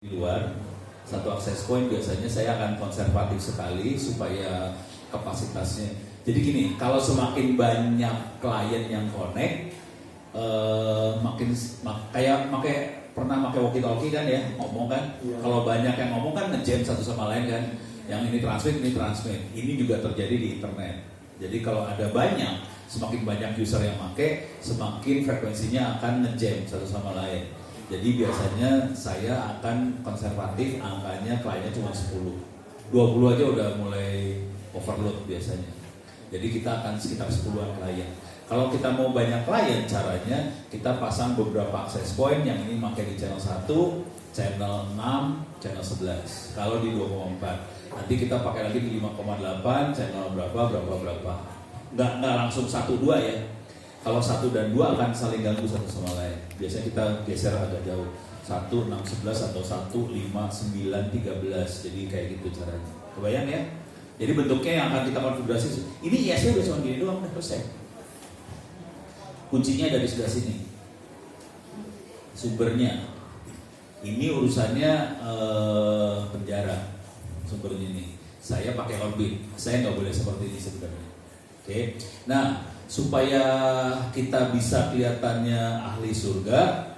di luar. Satu access point biasanya saya akan konservatif sekali supaya kapasitasnya. Jadi gini, kalau semakin banyak klien yang connect, kayak pernah pakai walkie talkie kan ya, ngomong kan. Ya. Kalau banyak yang ngomong kan ngejam satu sama lain kan. Yang ini transmit. Ini juga terjadi di internet. Jadi kalau ada banyak, semakin banyak user yang pakai, semakin frekuensinya akan ngejam satu sama lain. Jadi biasanya saya akan konservatif, angkanya kliennya cuma 10. 20 aja udah mulai overload biasanya. Jadi kita akan sekitar 10-an klien. Kalau kita mau banyak klien, caranya kita pasang beberapa access point. Yang ini pakai di channel 1, channel 6, channel 11. Kalau di 2,4. Nanti kita pakai lagi di 5,8, channel berapa. Nggak langsung 1-2 ya. Kalau 1 dan 2 akan saling ganggu satu sama lain. Biasanya kita geser agak jauh. 1, 6, 11 atau 1, 5, 9, 13. Jadi kayak gitu caranya. Kebayang ya? Jadi bentuknya yang akan kita konfigurasi. Ini IS-nya udah cuma gini doang, udah selesai. Kuncinya ada di sebelah sini. Sumbernya. Ini urusannya penjara. Sumbernya ini. Saya pakai Orbit. Saya nggak boleh seperti ini sebenarnya. Oke. Nah, supaya kita bisa kelihatannya ahli surga,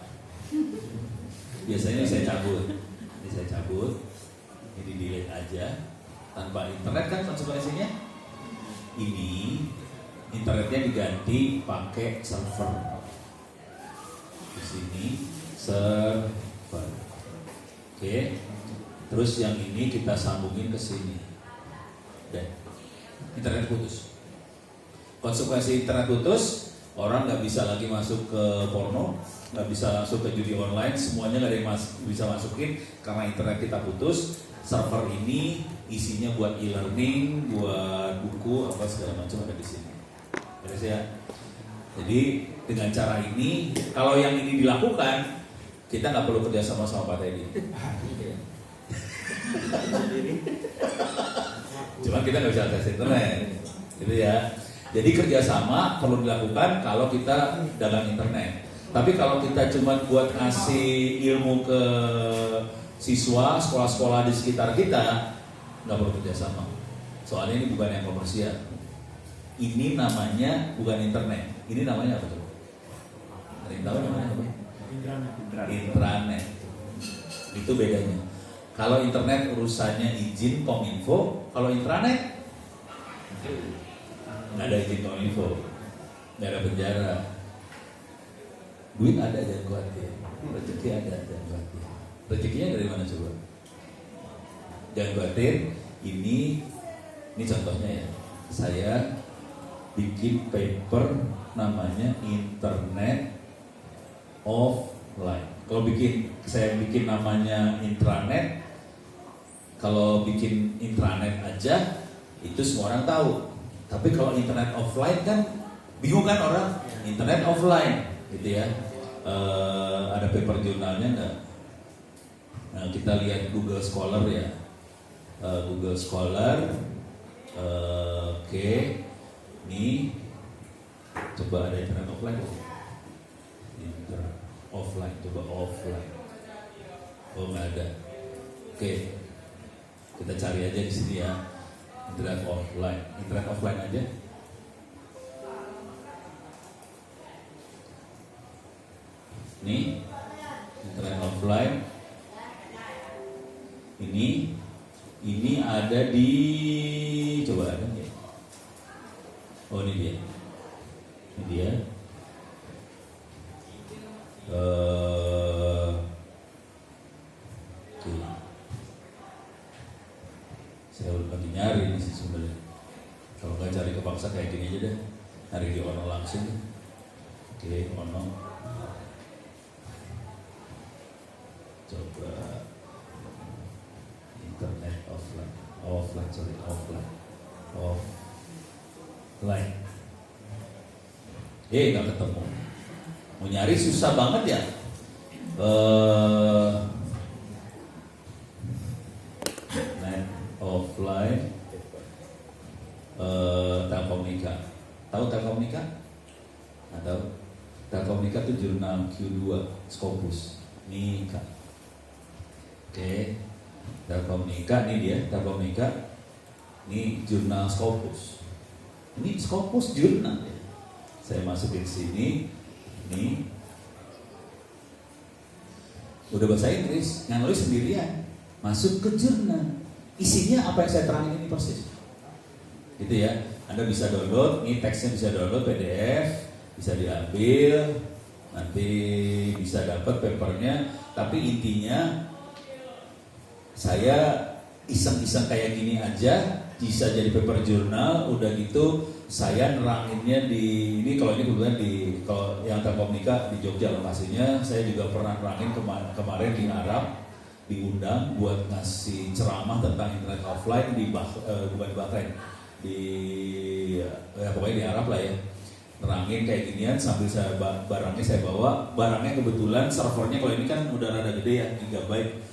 biasanya saya cabut. Ini delete aja. Tanpa internet kan konsekuensinya. Ini internetnya diganti pakai server. Di sini server. Oke. Terus yang ini kita sambungin ke sini. Dan internet putus. Konsekuensi internet putus, orang nggak bisa lagi masuk ke porno, nggak bisa masuk ke judi online, semuanya nggak ada yang bisa masukin karena internet kita putus. Server ini isinya buat e-learning, buat buku, apa segala macam ada di sini. Beres ya. Jadi dengan cara ini, kalau yang ini dilakukan, kita nggak perlu kerja sama Pak Teddy. Cuma kita nggak bisa akses internet, gitu ya. Jadi kerjasama perlu dilakukan kalau kita dalam internet. Tapi kalau kita cuma buat ngasih ilmu ke siswa, sekolah-sekolah di sekitar kita, nggak perlu kerjasama. Soalnya ini bukan yang komersial. Ini namanya bukan internet. Ini namanya apa tuh? Ada yang tahu namanya apa? Intranet. Itu bedanya. Kalau internet urusannya izin Kominfo, kalau intranet nggak ada izin Kominfo, nggak ada penjara. Duit ada, jangan khawatir. Rezeki ada, jangan khawatir. Rezekinya dari mana coba? Jangan khawatir. Ini contohnya ya. Saya bikin paper namanya Internet Offline. Kalau saya bikin namanya intranet. Kalau bikin intranet aja, itu semua orang tahu. Tapi kalau internet offline kan bingung kan orang, internet offline gitu ya. Ada paper jurnalnya enggak? Nah, kita lihat Google Scholar ya. Google Scholar. Oke. Nih coba ada internet offline. Internet offline, coba offline. Oh nggak ada. Oke. Kita cari aja di sini ya. Internet offline aja. Nih, internet offline. Ini ada di, coba ada ya. Oh ini dia. Saya lagi nyari nih sih sebenarnya. Kalau nggak cari kepaksa kayak gini aja deh, nyari di Ono langsung. Oke, Ono. Coba internet offline. Nggak ketemu. Mau nyari susah banget ya. Net offline. Telkomnika. Tahu Telkomnika? Nggak tahu. Telkomnika itu jurnal Q2 Scopus Nika. Oke, Telkomnika nih dia, Telkomnika. Ini jurnal Scopus. Ini Scopus jurnal ya. Saya masukin sini, nih. Udah bahasa Inggris, yang nulis sendirian. Masuk ke jurnal. Isinya apa yang saya terangin ini persis. Gitu ya. Anda bisa download, ini teksnya bisa download PDF, bisa diambil, nanti bisa dapat papernya. Tapi intinya saya iseng-iseng kayak gini aja bisa jadi paper jurnal. Udah gitu saya neranginnya di ini, kalau ini kebetulan kalau yang Telkomnika di Jogja lokasinya, saya juga pernah nerangin kemarin di Arab, diundang buat ngasih ceramah tentang internet offline di bukan di Bahrain, ya pokoknya di Arab lah ya. Nerangin kayak ginian sambil barangnya saya bawa, barangnya kebetulan servernya kalau ini kan udah rada gede ya, gigabyte.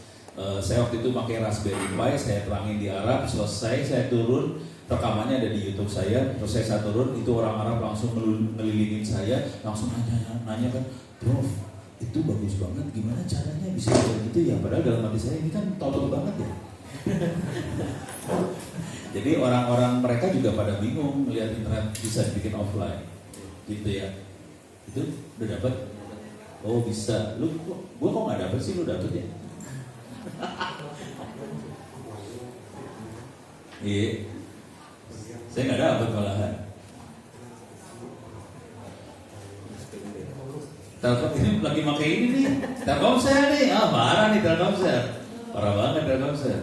Saya waktu itu pakai Raspberry Pi, saya terangin di Arab, selesai saya turun, rekamannya ada di YouTube saya. Terus saya turun, itu orang Arab langsung ngelilingin saya, langsung nanya kan, Prof, itu bagus banget, gimana caranya bisa kayak gitu ya? Padahal dalam hati saya ini kan tolol banget ya. Jadi orang-orang mereka juga pada bingung melihat internet bisa dibikin offline, gitu ya. Itu udah dapat? Oh bisa, gua kok nggak dapet sih, lu dapet ya? Iya, saya nggak dapat malahan. Telkom ini lagi pakai ini nih, Telkomsel nih, parah nih Telkomsel, parah banget Telkomsel.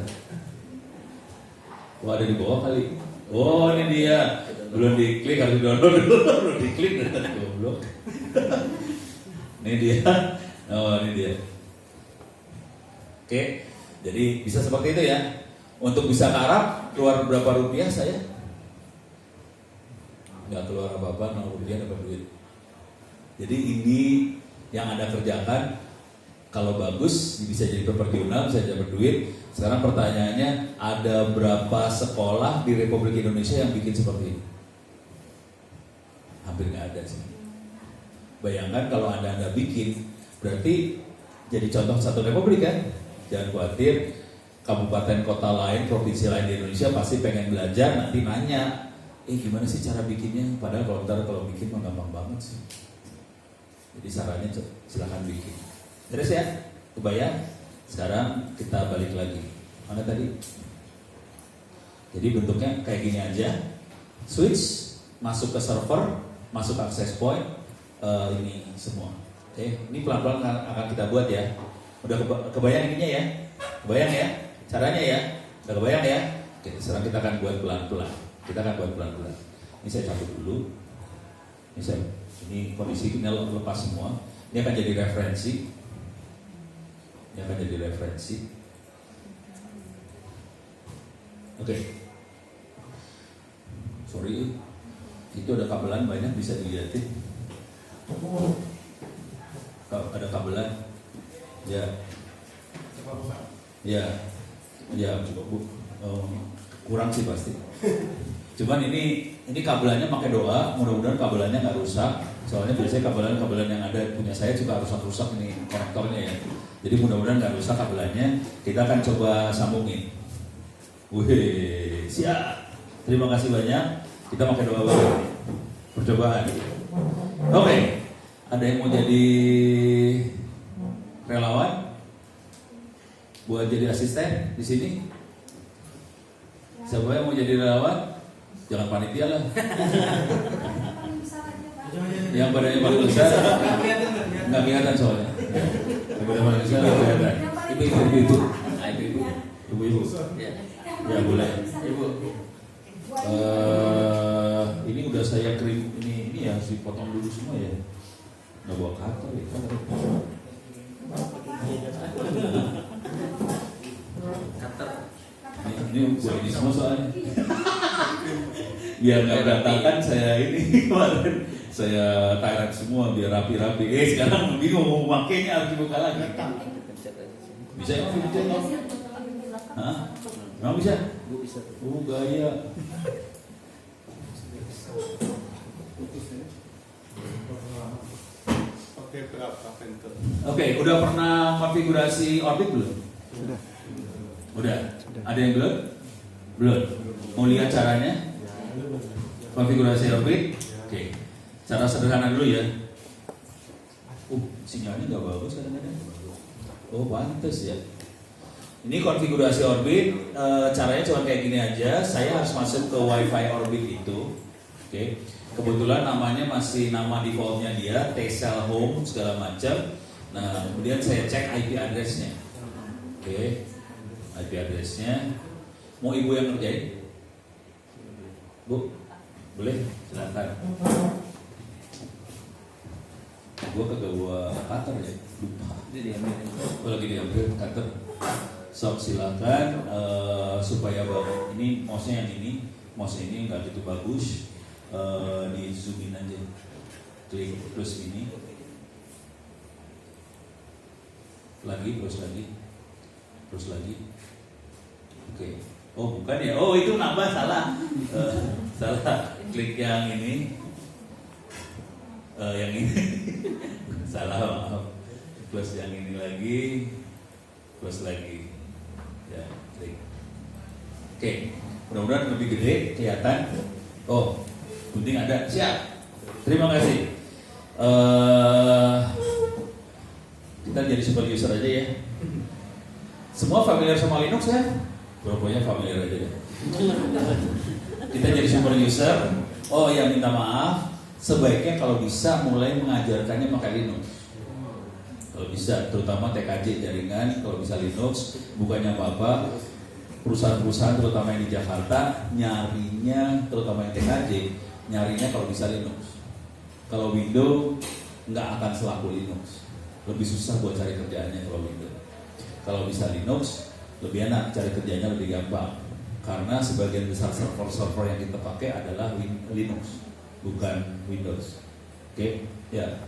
Wah, ada di bawah kali. Oh ini dia, belum diklik, harus download dulu, belum diklik dari tadi goblok. Ini dia, oh ini dia. Oke, jadi bisa seperti itu ya. Untuk bisa ke Arab, keluar berapa rupiah saya? Nggak keluar apa-apa, 0 rupiah dapat duit. Jadi ini yang Anda kerjakan, kalau bagus bisa jadi paper jurnal, bisa dapat duit. Sekarang pertanyaannya, ada berapa sekolah di Republik Indonesia yang bikin seperti ini? Hampir nggak ada sih. Bayangkan kalau Anda bikin, berarti jadi contoh satu republik kan? Jangan khawatir, kabupaten kota lain, provinsi lain di Indonesia pasti pengen belajar, nanti nanya, gimana sih cara bikinnya? Padahal kalau bikin mah gampang banget sih. Jadi sarannya silakan bikin. Terus ya, kebayang? Sekarang kita balik lagi. Mana tadi? Jadi bentuknya kayak gini aja. Switch, masuk ke server, masuk access point, ini semua. Oke, ini pelan-pelan akan kita buat ya. Udah kebayang ininya ya? Kebayang ya? Caranya ya? Udah kebayang ya? Oke, sekarang kita akan buat pelan-pelan. Ini saya cabut dulu. Ini kondisi ini lepas semua. Ini akan jadi referensi. Oke. Sorry, itu ada kabelan banyak, bisa dilihatin. Ada kabelan. Ya, kurang sih pasti. Cuman ini kabelannya pakai doa, mudah-mudahan kabelannya nggak rusak. Soalnya biasanya kabelan yang ada punya saya juga rusak ini konektornya ya. Jadi mudah-mudahan nggak rusak kabelannya. Kita akan coba sambungin. Wih, siap. Terima kasih banyak. Kita pakai doa bareng. Percobaan. Oke. Ada yang mau jadi relawan? Buat jadi asisten di sini? Siapa yang mau jadi relawan? Jangan panitia lah. Yang badannya paling besar nggak kelihatan soalnya. Yang badannya paling besar nggak kelihatan. Ibu-ibu. Ya boleh. Ini udah saya krim ini ya, harus dipotong dulu semua ya. Nggak bawa kantor ya. Ini buat ini semua soalnya. Biar nggak berantakan saya ini kemarin saya tiret semua biar rapi-rapi. Sekarang bingung mau makainya harus dibuka lagi. Bisa ya? Hah? Emang bisa? Bisa. Gaya. Oke, udah pernah konfigurasi Orbit belum? Sudah. Udah? Ada yang belum? Belum. Mau lihat caranya? Konfigurasi orbit? Oke. Cara sederhana dulu ya. Sinyalnya nggak bagus kadang-kadang. Oh, pantes ya. Ini konfigurasi orbit, caranya cuma kayak gini aja. Saya harus masuk ke WiFi orbit itu. Oke. Kebetulan namanya masih nama defaultnya dia, T-Cell Home segala macam. Nah, kemudian saya cek IP address-nya. Oke. IP address-nya. Mau ibu yang ngerjain? Bu, boleh? Silakan. Gue kagak bawa cutter ya, lupa. Gue lagi diambil cutter. So, silakan supaya ini mouse-nya yang ini, mouse ini nggak gitu bagus, di zoomin aja. Klik plus ini, lagi plus lagi, terus lagi. Oke. Oh bukan ya? Oh itu nambah salah. Salah. Klik yang ini. Yang ini. Salah, maaf. Plus yang ini lagi. Plus lagi. Ya, klik. Oke. Mudah-mudahan lebih gede kelihatan. Oh, gunting ada. Siap. Terima kasih. Kita jadi super user aja ya. Semua familiar sama Linux ya? Pokoknya familiar aja ya. Kita jadi super user. Oh ya, minta maaf. Sebaiknya kalau bisa mulai mengajarkannya pakai Linux. Kalau bisa, terutama TKJ jaringan, kalau bisa Linux, bukannya apa-apa. Perusahaan-perusahaan terutama yang di Jakarta nyarinya, terutama yang TKJ, nyarinya kalau bisa Linux. Kalau Windows nggak akan selaku Linux. Lebih susah buat cari kerjaannya kalau Windows. Kalau bisa Linux, lebih enak, cari kerjanya lebih gampang. Karena sebagian besar server-server yang kita pakai adalah Linux, bukan Windows. Oke, ya.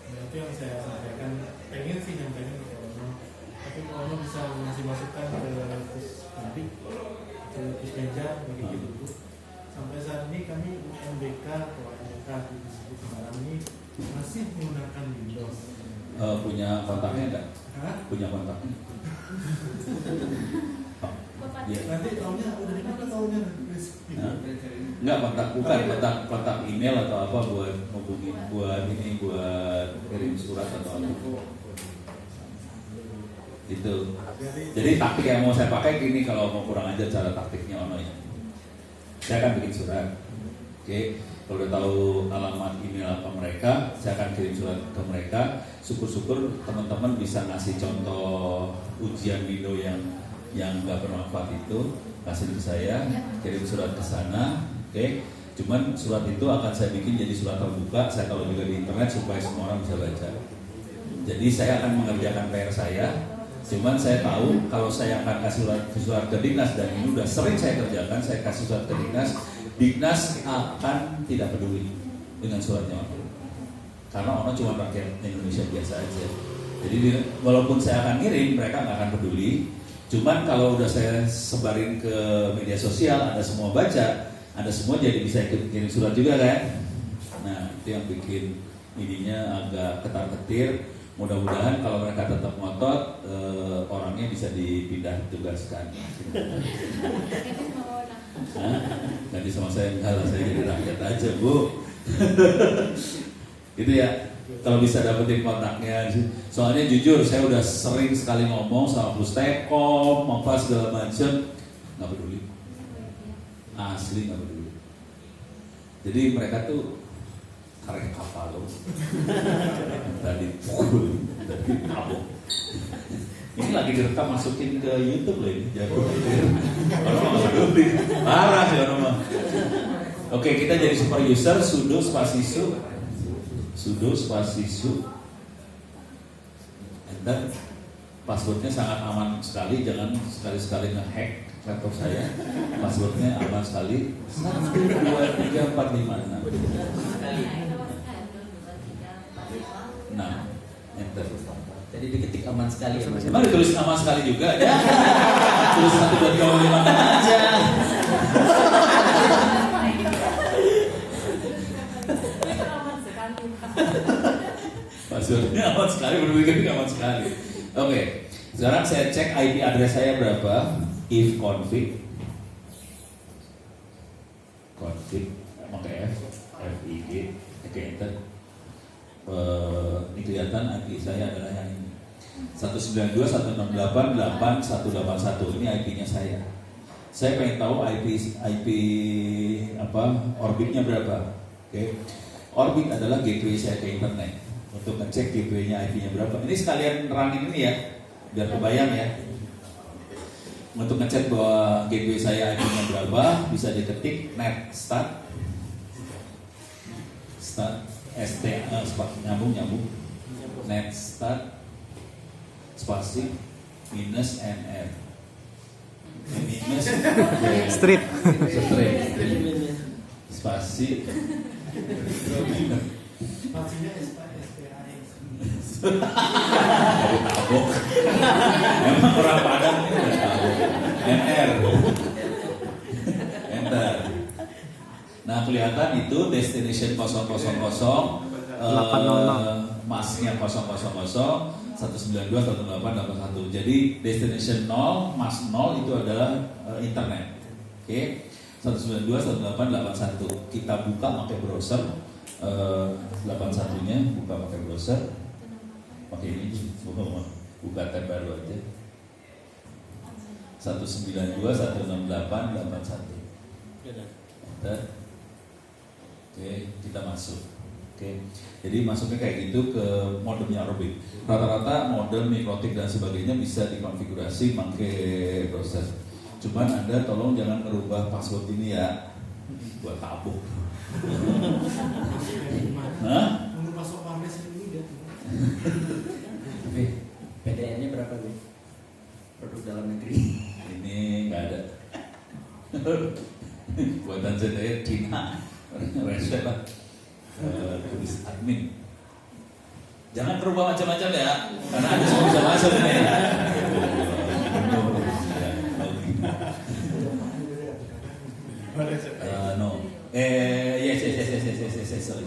Itu yang saya sampaikan, pengen sih nyampaikan ke orang, tapi kalau bisa ngasih masukan ke nanti ke meja begitu. Sampai saat ini kami UMBK atau UMBK di sekarang ini masih menggunakan Windows. Punya kontaknya enggak? Punya kontaknya? Ya. Nanti tahunnya udah di mana tahunnya? Enggak, kontak email atau apa buat hubungin, buat kirim surat atau apa gitu. Jadi taktik yang mau saya pakai gini, kalau mau kurang ajar cara taktiknya Ono ya. Saya akan bikin surat. Oke, kalau udah tahu alamat email apa mereka, saya akan kirim surat ke mereka. Syukur-syukur teman-teman bisa ngasih contoh ujian Windows yang nggak bermanfaat itu, kasih ke saya, kirim surat ke sana. Oke, cuman surat itu akan saya bikin jadi surat terbuka, saya taruh juga di internet supaya semua orang bisa baca. Jadi saya akan mengerjakan PR saya, cuman saya tahu kalau saya akan kasih surat ke Dinas, dan ini udah sering saya kerjakan, saya kasih surat ke Dinas, Dinas akan tidak peduli dengan suratnya Ono. Karena Ono cuma rakyat Indonesia biasa aja. Jadi walaupun saya akan ngirim, mereka nggak akan peduli. Cuman kalau udah saya sebarin ke media sosial, ada semua baca, ada semua, jadi bisa ikut kirim surat juga kan. Nah itu yang bikin ininya agak ketar-ketir. Mudah-mudahan kalau mereka tetap ngotot, orangnya bisa dipindah tugaskan. Nanti sama saya enggak lah, saya jadi rakyat aja Bu. Itu ya. Kalau bisa dapetin kontaknya, soalnya jujur saya udah sering sekali ngomong sama Pustekom, apa segala macam, nggak peduli, asli nggak peduli. Jadi mereka tuh karek kapal loh, tadi pukul, tadi kabur. Ini lagi direkam masukin ke YouTube loh ini, jago. Orang nggak peduli, parah sih orang mah. Oke, kita jadi super user, sudo spasi su, enter. Passwordnya sangat aman sekali, jangan sekali-sekali ngehack laptop saya. Passwordnya aman sekali. 1, 2, 3, 4, 5, 6. Nah, enter. Jadi diketik aman sekali ya Mas. Emang ditulis aman sekali juga ya? Tulis 1, 2, 3, 4, 5 aja. Passwordnya aman sekali, berpikir aman sekali. Oke, Sekarang saya cek IP address saya berapa. If config pakai FIG, oke enter. Ini kelihatan IP saya adalah yang ini 192.168.8181. Ini IP-nya saya. Saya pengen tahu IP apa orbitnya berapa. Oke. Orbit adalah gateway saya ke internet. Untuk ngecek gateway-nya IP-nya berapa. Ini sekalian running ini ya, biar kebayang ya. Untuk ngecek bahwa gateway saya IP-nya berapa, bisa diketik net start nyambung net start spasi minus nr minus Strip. spasi Spasinya SPAS. dari tabok. Memang orang Padang ini udah tabok. NR. Enter. Nah kelihatan itu destination 000, 800. masnya 000, 192.168.81. Jadi destination 0, mas 0 itu adalah internet. Oke. 192.168.81. Kita buka pakai browser. 81-nya buka pakai browser. Pakai ini buka tab baru aja. 192.168.81. Oke, kita masuk. Oke, jadi masuknya kayak gitu ke modemnya Orbit. Rata-rata modem, mikrotik dan sebagainya bisa dikonfigurasi pakai browser. Cuman Anda tolong jangan merubah password ini ya, buat tabuk. Hah? Untuk masuk pames ini dia. PDN-nya berapa nih? Produk dalam negeri. Ini nggak ada. Buatan saya Cina. Resep lah. Tulis admin. Jangan berubah macam-macam ya, karena ada semua bisa masuk nih. No. Yes. Sorry.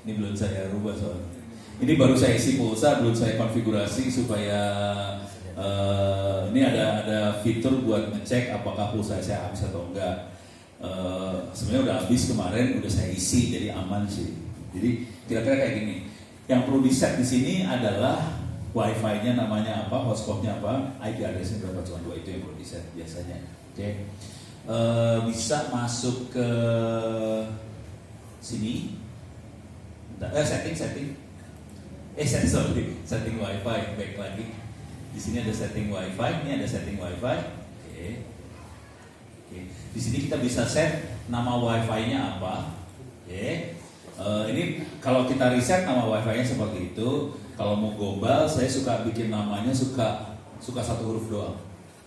Ini belum saya rubah soalnya. Ini baru saya isi pulsa, belum saya konfigurasi supaya ini ada fitur buat ngecek apakah pulsa saya habis atau enggak. Sebenarnya udah habis kemarin, udah saya isi, jadi aman sih. Jadi kira-kira kayak gini. Yang perlu di set di sini adalah wifi-nya namanya apa, hotspotnya apa, IP address-nya berapa, cuma 2 itu yang perlu di set biasanya. Oke. Bisa masuk ke sini. Setting. Setting wifi, back lagi. Di sini ada setting wifi, ini ada setting wifi. Oke. Di sini kita bisa set nama wifi-nya apa. Oke. Ini kalau kita reset nama wifi-nya seperti itu. Kalau mau global, saya suka bikin namanya suka 1 huruf doang.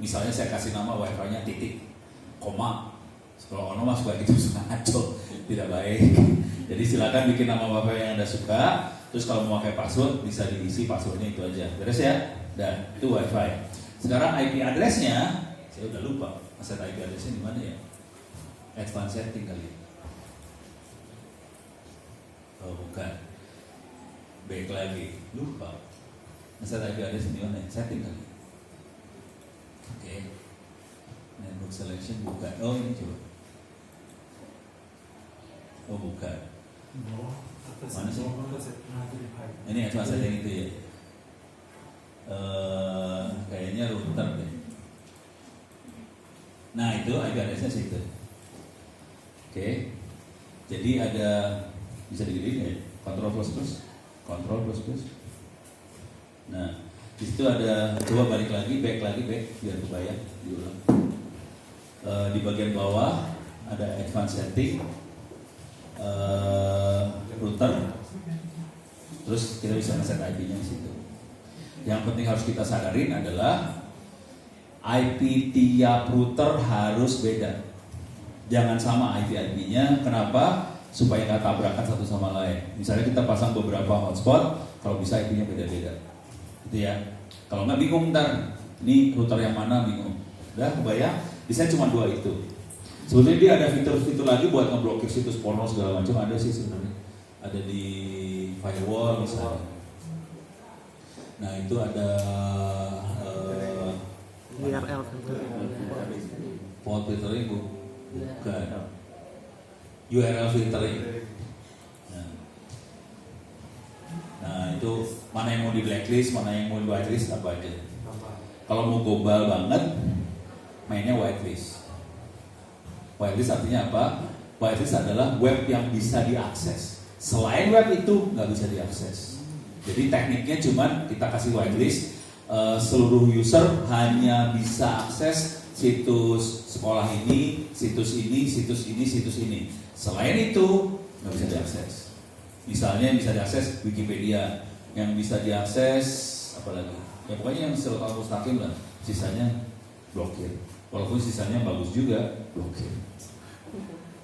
Misalnya saya kasih nama wifi-nya titik, koma. Kalau ono mas suka gitu, suka ngaco, tidak baik. Jadi silakan bikin nama wifi yang Anda suka. Terus kalau mau pakai password bisa diisi passwordnya itu aja. Beres ya? Dan itu wifi. Sekarang IP address-nya saya udah lupa. Set IP address-nya di mana ya? Advanced setting kali. Oh bukan. Back lagi. Lupa. Set IP address di mana? Setting kali. Oke. Network selection bukan. Oh ini coba. Oh bukan. Mana sih? Ini advanced setting itu ya. Kayaknya router deh. Nah itu IP address-nya situ. Oke. Jadi ada, bisa digedein ya, Ctrl plus. Nah di situ ada, coba balik lagi, back biar kebayang, diulang. Di bagian bawah ada advanced setting, router. Terus kita bisa ngeset IP-nya di situ. Yang penting harus kita sadarin adalah IP tiap router harus beda. Jangan sama IP-nya. Kenapa? Supaya nggak tabrakan satu sama lain. Misalnya kita pasang beberapa hotspot, kalau bisa IP-nya beda-beda. Gitu ya. Kalau nggak bingung ntar, ini router yang mana bingung. Udah kebayang? Bisa cuma 2 itu. Sebetulnya dia ada fitur-fitur lagi buat ngeblokir situs porno segala macam, ada sih sebenarnya. Ada di firewall misalnya. Nah itu ada URL filter. Port filtering bukan. URL filtering. Nah itu mana yang mau di blacklist, mana yang mau di whitelist apa aja. Kalau mau global banget, mainnya whitelist. Whitelist artinya apa? Whitelist adalah web yang bisa diakses. Selain web itu nggak bisa diakses. Jadi tekniknya cuman kita kasih whitelist, seluruh user hanya bisa akses situs sekolah ini, situs ini, situs ini, situs ini. Selain itu nggak bisa diakses. Misalnya yang bisa diakses Wikipedia, yang bisa diakses apa lagi? Ya pokoknya yang Siratal Mustaqim lah. Sisanya blokir. Walaupun sisanya bagus juga, blokir.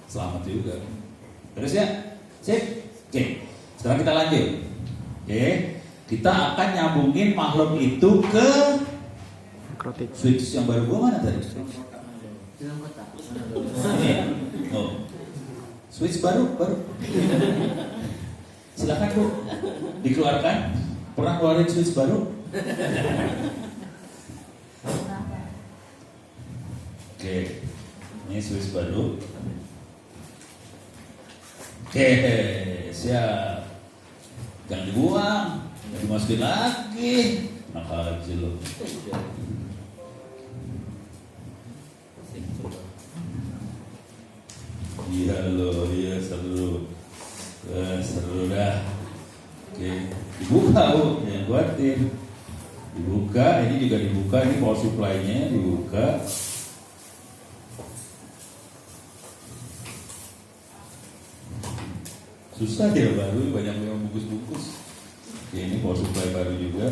Selamat juga. Terus ya, sip. Oke, sekarang kita lanjut. Oke, kita akan nyambungin makhluk itu ke Mikrotik. switch yang baru gua mana tadi? Dalam kotak. Ini ya? Oh. Switch baru. Silakan Bu, dikeluarkan. Pernah keluarin switch baru? Oke, ini switch baru. Oke, siap. Jangan dibuang, jangan dimasukin lagi. Nakal aja lo. Iya lo, iya seru. Seru dah. Oke, dibuka Bu, jangan khawatir. Dibuka, ini juga dibuka, ini power supply-nya dibuka. Susah dia baru, banyak yang bungkus-bungkus. Oke, ini power supply baru juga.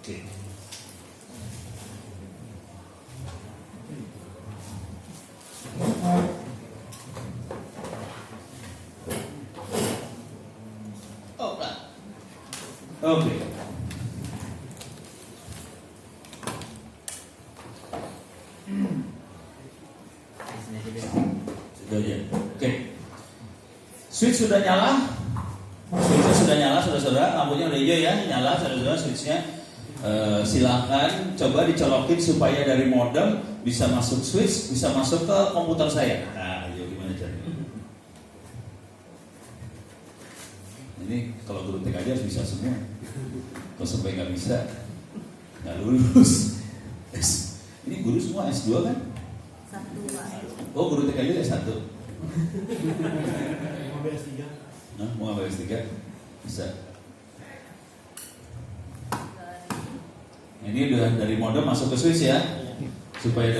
Oke. Oh, nah. Oke. Sudah aja. Oke. Switch sudah nyala. Switchnya sudah nyala, saudara-saudara. Lampunya udah hijau ya, nyala, saudara-saudara. Switchnya silakan coba dicolokin supaya dari modem bisa masuk switch, bisa masuk ke komputer saya. Nah, ayo gimana caranya? Ini kalau guru TK aja harus bisa semua. Kalau sampai nggak bisa, nggak lulus. Ini guru semua S2 kan? Oh, guru TK aja S1. Mau BS3. Nah, mau ngambil S3? Bisa. Ini udah dari modem masuk ke switch ya, supaya